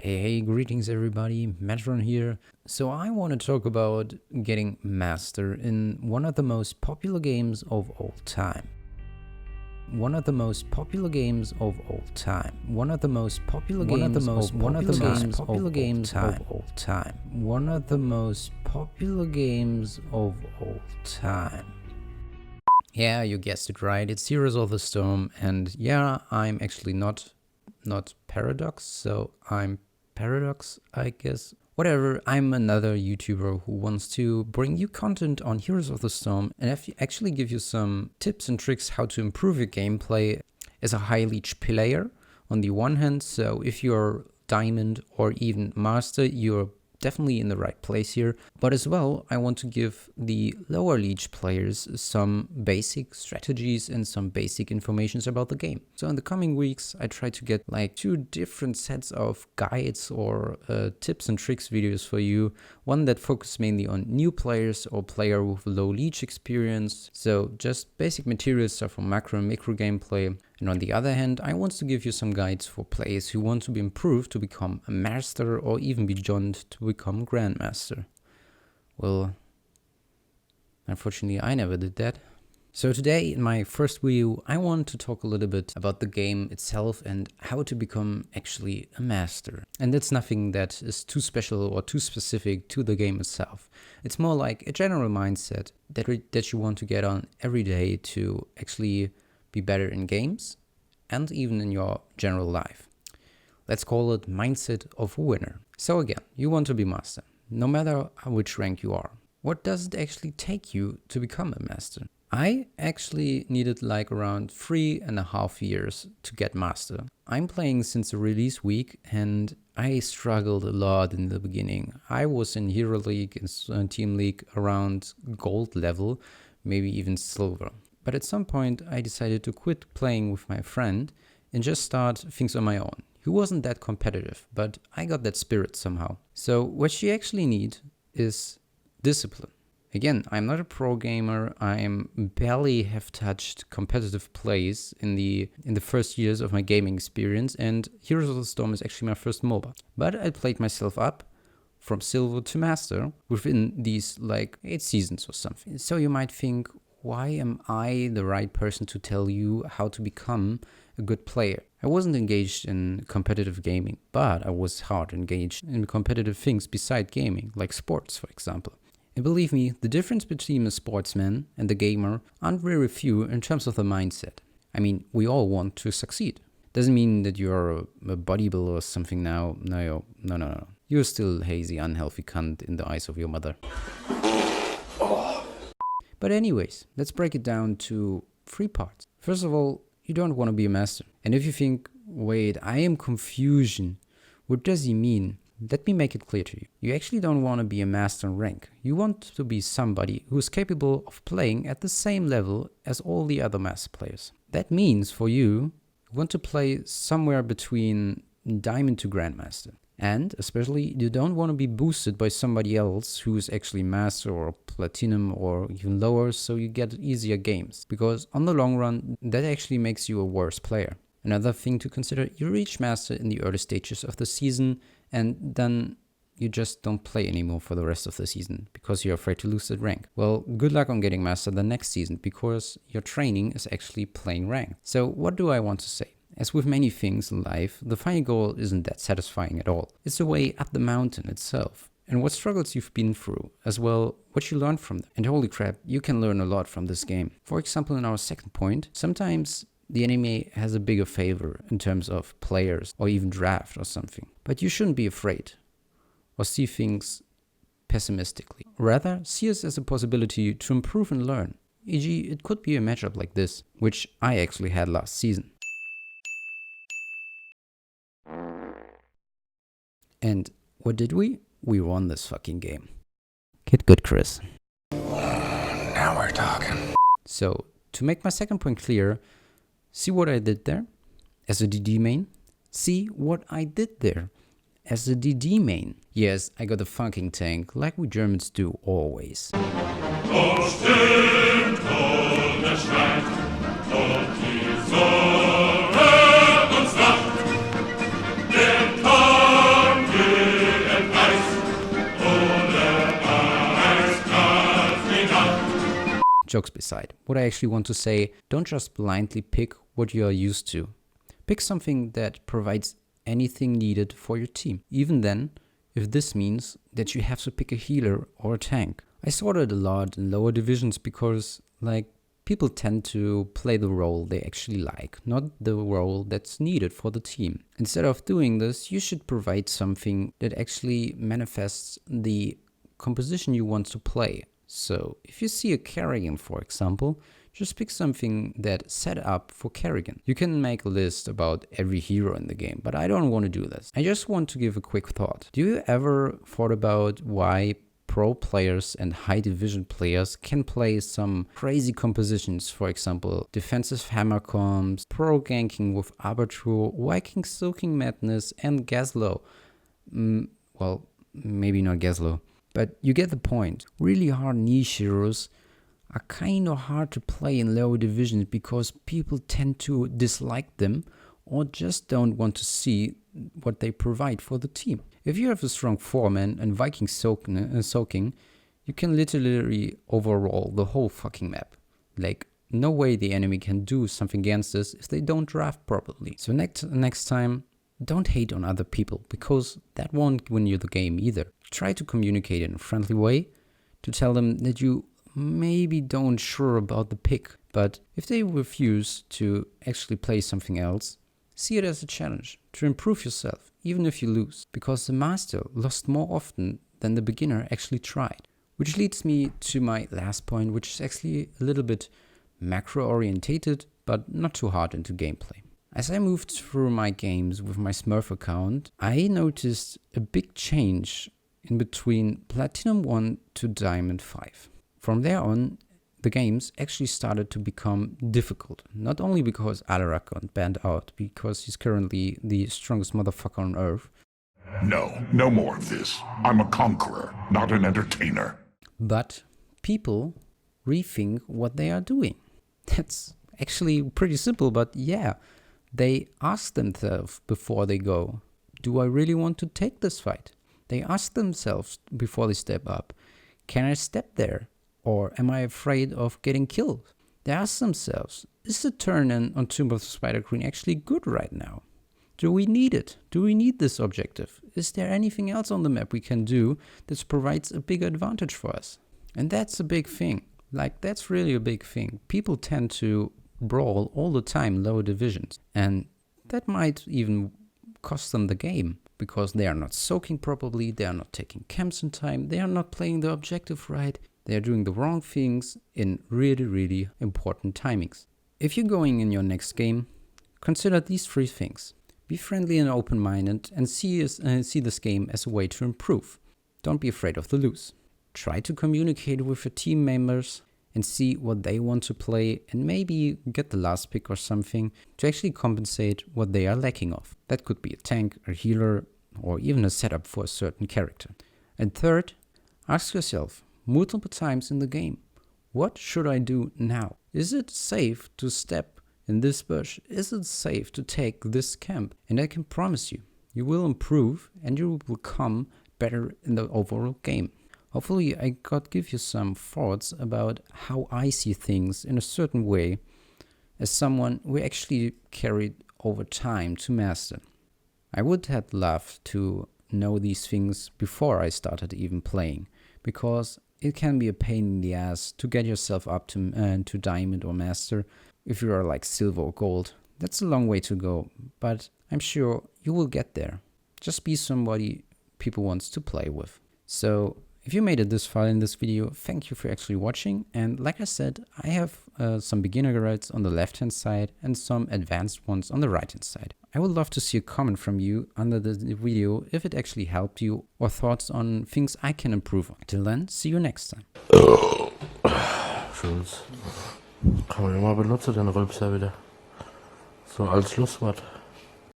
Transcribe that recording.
Hey, greetings everybody, Madron here. So I want to talk about getting master in one of the most popular games of all time. One of the most popular games of all time. One of the most popular games of all time. One of the most popular games of all time. One of the most popular games of all time. Yeah, you guessed it right. It's Heroes of the Storm, and yeah, I'm actually not Paradox, so I'm Paradox, I guess. Whatever, I'm another YouTuber who wants to bring you content on Heroes of the Storm and actually give you some tips and tricks how to improve your gameplay as a high leech player on the one hand. So if you're Diamond or even Master, you're definitely in the right place here. But as well, I want to give the lower leech players some basic strategies and some basic informations about the game. So in the coming weeks, I try to get like 2 different sets of guides or tips and tricks videos for you. One that focuses mainly on new players or player with low leech experience. So just basic material stuff for macro and micro gameplay. And on the other hand, I want to give you some guides for players who want to be improved to become a master or even beyond to become grandmaster. Well, unfortunately I never did that. So today in my first video, I want to talk a little bit about the game itself and how to become actually a master. And that's nothing that is too special or too specific to the game itself. It's more like a general mindset that you want to get on every day to actually be better in games and even in your general life. Let's call it mindset of a winner. So again, you want to be master, no matter which rank you are. What does it actually take you to become a master? I actually needed like around 3.5 years to get master. I'm playing since the release week and I struggled a lot in the beginning. I was in Hero League and Team League around gold level, maybe even silver. But at some point I decided to quit playing with my friend and just start things on my own. He wasn't that competitive, but I got that spirit somehow. So what you actually need is discipline. Again, I'm not a pro gamer. I barely have touched competitive plays in the first years of my gaming experience, and Heroes of the Storm is actually my first MOBA. But I played myself up from silver to master within these like 8 seasons or something. So you might think, why am I the right person to tell you how to become a good player? I wasn't engaged in competitive gaming, but I was hard engaged in competitive things beside gaming, like sports, for example. And believe me, the difference between a sportsman and the gamer aren't very few in terms of the mindset. I mean, we all want to succeed. Doesn't mean that you're a bodybuilder or something now. No. You're still a hazy, unhealthy cunt in the eyes of your mother. But anyways, let's break it down to 3 parts. First of all, you don't want to be a master. And if you think, wait, I am confusion, what does he mean? Let me make it clear to you. You actually don't want to be a master in rank. You want to be somebody who is capable of playing at the same level as all the other master players. That means for you, you want to play somewhere between Diamond to Grandmaster. And especially, you don't want to be boosted by somebody else who is actually master or platinum or even lower, so you get easier games. Because on the long run, that actually makes you a worse player. Another thing to consider, you reach master in the early stages of the season, and then you just don't play anymore for the rest of the season because you're afraid to lose that rank. Well, good luck on getting master the next season because your training is actually playing rank. So what do I want to say? As with many things in life, the final goal isn't that satisfying at all. It's the way up the mountain itself. And what struggles you've been through, as well what you learned from them. And holy crap, you can learn a lot from this game. For example, in our second point, sometimes the enemy has a bigger favor in terms of players or even draft or something. But you shouldn't be afraid or see things pessimistically. Rather, see it as a possibility to improve and learn. E.g., it could be a matchup like this, which I actually had last season. And what did we? We won this fucking game. Get good, Chris. Now we're talking. So, to make my second point clear, see what I did there as a DD main? See what I did there as a DD main. Yes, I got a fucking tank, like we Germans do always. jokes beside. What I actually want to say, don't just blindly pick what you are used to. Pick something that provides anything needed for your team. Even then, if this means that you have to pick a healer or a tank. I saw that a lot in lower divisions because, people tend to play the role they actually like, not the role that's needed for the team. Instead of doing this, you should provide something that actually manifests the composition you want to play. So if you see a Kerrigan, for example, just pick something that's set up for Kerrigan. You can make a list about every hero in the game, but I don't want to do this. I just want to give a quick thought. Do you ever thought about why pro players and high division players can play some crazy compositions, for example, defensive hammer combs, pro ganking with Abertro, Viking soaking madness, and Gaslow? Well, maybe not Gaslow, but you get the point. Really hard niche heroes are kind of hard to play in lower divisions because people tend to dislike them or just don't want to see what they provide for the team. If you have a strong foreman and Viking soaking, you can literally overhaul the whole fucking map. No way the enemy can do something against us if they don't draft properly. So next time, don't hate on other people, because that won't win you the game either. Try to communicate in a friendly way to tell them that you maybe don't sure about the pick, but if they refuse to actually play something else, see it as a challenge to improve yourself, even if you lose, because the master lost more often than the beginner actually tried. Which leads me to my last point, which is actually a little bit macro-orientated, but not too hard into gameplay. As I moved through my games with my Smurf account, I noticed a big change in between Platinum 1 to Diamond 5. From there on, the games actually started to become difficult. Not only because Alarak got banned out, because he's currently the strongest motherfucker on Earth. No more of this. I'm a conqueror, not an entertainer. But people rethink what they are doing. That's actually pretty simple, but yeah, they ask themselves before they go, do I really want to take this fight? They ask themselves before they step up, can I step there? Or am I afraid of getting killed? They ask themselves, is the turn on Tomb of the Spider Queen actually good right now? Do we need it? Do we need this objective? Is there anything else on the map we can do that provides a big advantage for us? And that's a big thing. That's really a big thing. People tend to brawl all the time in lower divisions. And that might even cost them the game, because they are not soaking properly, they are not taking camps in time, they are not playing the objective right. They are doing the wrong things in really, really important timings. If you're going in your next game, consider these 3 things. Be friendly and open-minded and see this game as a way to improve. Don't be afraid of the lose. Try to communicate with your team members and see what they want to play, and maybe get the last pick or something to actually compensate what they are lacking of. That could be a tank, a healer, or even a setup for a certain character. And third, ask yourself multiple times in the game, what should I do now? Is it safe to step in this bush? Is it safe to take this camp? And I can promise you, you will improve and you will become better in the overall game. Hopefully I could give you some thoughts about how I see things in a certain way as someone who actually carried over time to master. I would have loved to know these things before I started even playing, because it can be a pain in the ass to get yourself up to diamond or master if you are like silver or gold. That's a long way to go, but I'm sure you will get there. Just be somebody people wants to play with. So if you made it this far in this video, thank you for actually watching. And like I said, I have some beginner guides on the left hand side and some advanced ones on the right hand side. I would love to see a comment from you under the video if it actually helped you, or thoughts on things I can improve on. Till then, see you next time. Schulz. Kann man ja mal benutzen, den Rülpser wieder. So als Schlusswort.